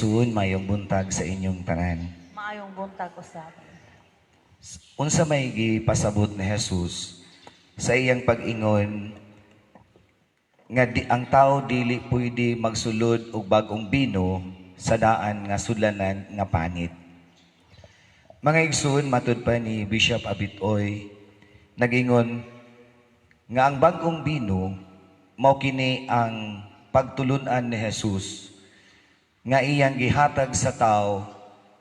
igsuon mayong buntag sa inyong tanan. Maayong buntag usab. Unsa may gipasabot ni Jesus sa iyang pag-ingon nga ang tao dili pwede magsulod og bag-ong bino sa daan nga sudlanan nga panit. Mga igsoon, matud pa ni Bishop Abitoy, nagingon nga ang bag-ong bino mao kini ang pagtulunan ni Jesus nga iyang gihatag sa tao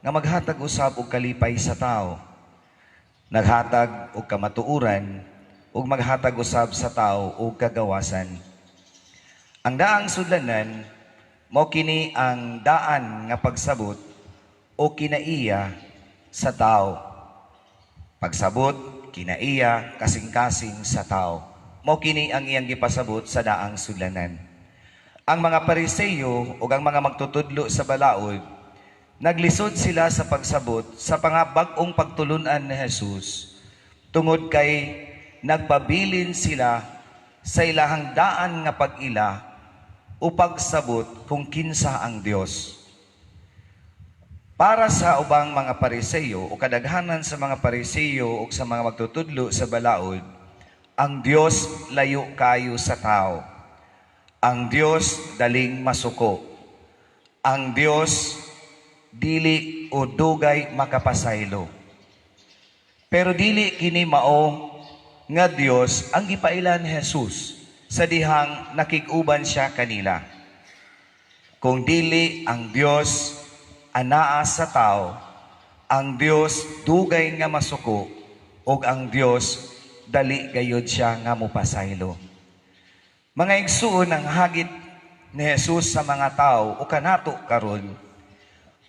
nga maghatag usab og kalipay sa tao. Naghatag og kamatuoran ug maghatag usab sa tao og kagawasan. Ang daang sudlanan mao kini ang daan nga pagsabot o kinaiya sa tao. Pagsabot, kinaiya, kasing-kasing sa tao. Mao kini ang iyang gipasabot sa daang sudlanan. Ang mga Pariseyo o ang mga magtutudlo sa balaod, naglisod sila sa pagsabot sa pangabag-ong pagtulunan ni Jesus tungod kay nagpabilin sila sa ilahang daan nga pag-ila o pagsabot kung kinsa ang Dios. Para sa ubang mga Pariseyo o kadaghanan sa mga Pariseyo o sa mga magtutudlo sa balaod, ang Dios layo kayo sa tao. Ang Dios daling masuko. Ang Dios dili o dugay makapasaylo. Pero dili kini mao nga Dios ang gipailan ni Jesus sa dihang nakig-uban siya kanila. Kung dili ang Dios anaa sa tao, ang Dios dugay nga masuko ug ang Dios dali gayud siya nga mopasaylo. Mga igsuon ang hagit ni Jesus sa mga tao o kanato karon.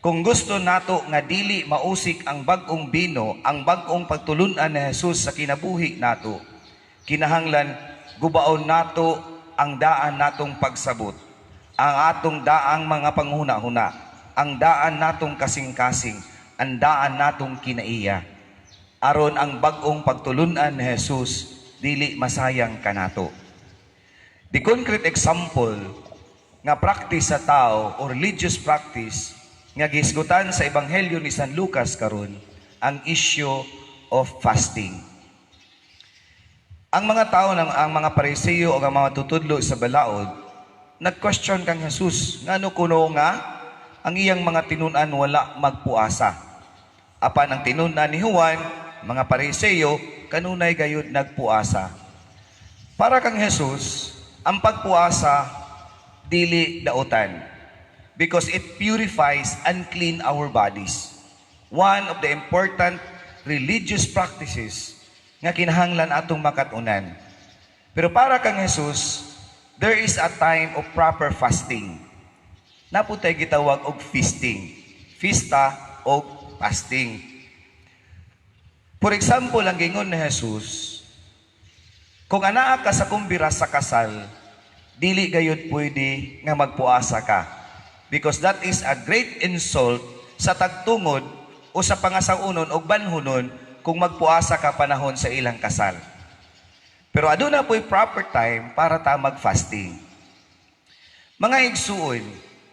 Kung gusto nato nga dili mausik ang bag-ong bino, ang bag-ong pagtulunan ni Jesus sa kinabuhi nato, kinahanglan gubaon nato ang daan natong pagsabot, ang atong daang mga panghuna-huna, ang daan natong kasing-kasing, ang daan natong kinaiya. Aron ang bag-ong pagtulunan ni Jesus dili masayang kanato. The concrete example nga practice sa tao o religious practice nga gisgutan sa Ebanghelyo ni San Lucas karon ang issue of fasting. Ang mga tao ang mga Pariseyo o ang mga tutudlo sa balaod nag-question kang Jesus ngano kuno nga ang iyang mga tinunan wala magpuasa. Apan ang tinunan ni Juan, mga Pariseyo kanunay gayud nagpuasa. Para kang Jesus, ang pagpuasa dili daotan because it purifies and clean our bodies. One of the important religious practices nga kinahanglan atong makatunan. Pero para kang Jesus, there is a time of proper fasting. Naputay gitawag og feasting. Fiesta o fasting. For example, ang gingon ni Jesus, kung anaa ka sa kumbira sa kasal, dili gayud pwede nga magpuasa ka. Because that is a great insult sa tagtungod o sa pangasaunon o banhunon kung magpuasa ka panahon sa ilang kasal. Pero aduna po'y proper time para ta mag-fasting. Mga igsuon,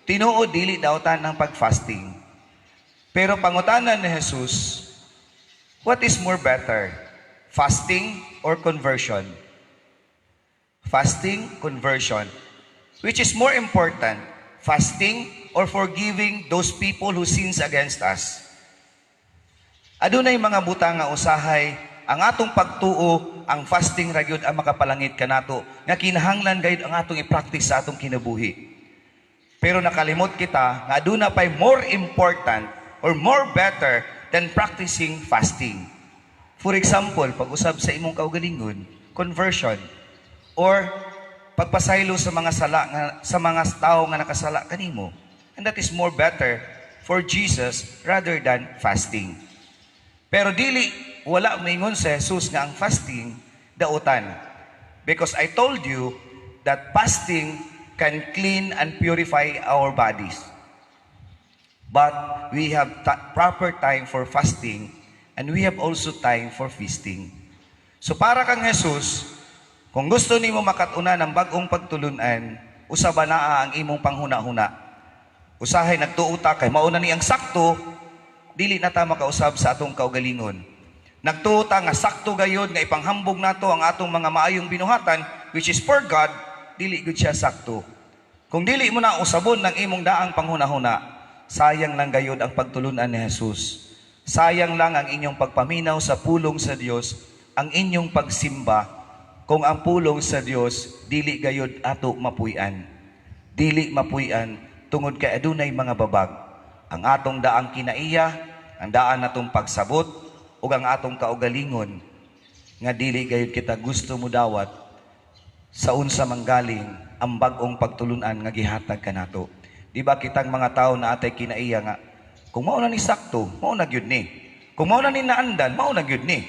tinuod dili daotan ng pag-fasting. Pero pangutanan ni Jesus, what is more better? Fasting or conversion? Fasting, conversion. Which is more important? Fasting or forgiving those people who sins against us? Adunay mga butang nga usahay ang atong pagtuo, ang fasting ra gyud ang makapalangit kanato nga kinahanglan gayud ang atong i-practice sa atong kinabuhi. Pero nakalimot kita nga aduna pay more important or more better than practicing fasting. For example, pag-usab sa imong kaugalingon, conversion or pagpasaylo sa mga sala nga, sa mga tao nga nakasala kanimo. And that is more better for Jesus rather than fasting. Pero dili wala maingon sa Jesus nga ang fasting daotan. Because I told you that fasting can clean and purify our bodies. But we have proper time for fasting and we have also time for feasting. So para kang Jesus, kung gusto nimo makatuna ng bag-ong pagtulunan, usaba naa ang imong panghuna-huna. Usahay nagtuuta kay mauna ni ang sakto, dili na ta makausab sa atong kaugalingon. Nagtuuta nga sakto gayod nga ipanghambog nato ang atong mga maayong binuhatan which is for God, dili gud siya sakto. Kung dili mo na usabon ng imong daang panghunahuna, sayang lang gayod ang pagtulunan ni Jesus. Sayang lang ang inyong pagpaminaw sa pulong sa Dios, ang inyong pagsimba kung ang pulong sa Dios dili gayod ato mapuy-an. Dili mapuy-an tungod kay adunay mga babag. Ang atong daang kinaiya, ang daan natong pagsabot, ug ang atong kaugalingon nga dili gayud kita gusto mo dawat sa unsa manggaling ang bag-ong pagtulunan nga gihatag kanato. Di ba kitang mga tao na atay kinaiya nga kung mao na ni sakto, mao na gyud ni. Kung mao na ni naandan, mao na gyud ni.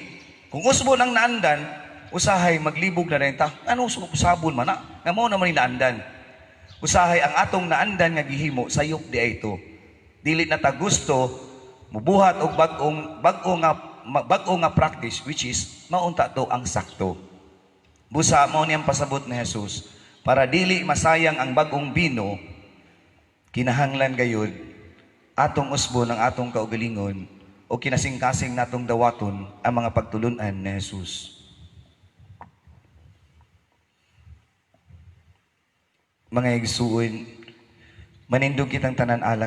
Kung usbo nang naandan, usahay maglibog na rin ta. Ano usabon man na? Nga mao na man ni naandan. Usahay ang atong naandan nga gihimo sayop di ay ito. Dili na ta gusto mubuhat og bag-o nga practice which is maunta to ang sakto. Busa mao niyang pasabot ni Jesus para dili masayang ang bag-ong bino, kinahanglan gayud atong usbon ang atong kaugalingon o kinasing-kasing natong dawaton ang mga pagtulunan ni Jesus. Mga igsuon, manindog kitang tanan alang